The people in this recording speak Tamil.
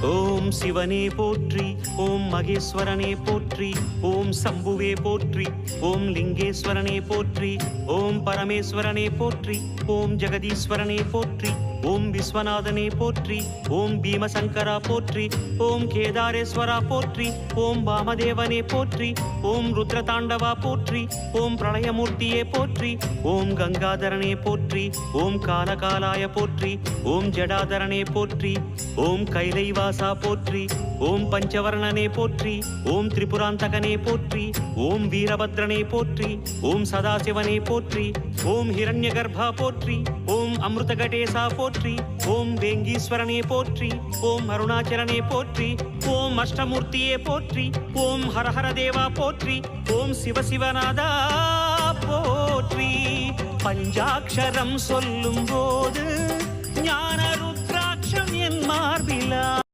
ஓம் சிவனே போற்றி, ஓம் மகேஸ்வரனே போற்றி, ஓம் சம்புவே போற்றி, ஓம் லிங்கேஸ்வரனே போற்றி, ஓம் பரமேஸ்வரனே போற்றி, ஓம் ஜெகதீஸ்வரனே போற்றி, ஓம் விஸ்வநாதனே போற்றி, ஓம் பீமசங்கரா போற்றி, ஓம் கேதாரேஸ்வரா போற்றி, ஓம் வாமதேவனே போற்றி, ஓம் ருத்ரதாண்டவா போற்றி, ஓம் பிரளயமூர்த்தியே போற்றி, ஓம் கங்காதரனே போற்றி, ஓம் காலகாலாய போற்றி, ஓம் ஜடாதரனே போற்றி, ஓம் கைலைவாசா போற்றி, ஓம் பஞ்சவர்ணனே போற்றி, ஓம் திரிபுராந்தகனே போற்றி, ஓம் வீரபத்ரனே போற்றி, ஓம் சதாசிவனே போற்றி, ஓம் ஹிரண்யகர்பா போற்றி, ஓம் அமிர்தகடேசா போற்றி, ஓம் வேங்கீஸ்வரனே போற்றி, ஓம் அருணாச்சலனே போற்றி, ஓம் அஷ்டமூர்த்தியே போற்றி, ஓம் ஹரஹர தேவா போற்றி, ஓம் சிவசிவநாதா போற்றி. பஞ்சாட்சரம் சொல்லும் போது ஞான ருத்ராட்சம் என் மார்பிலா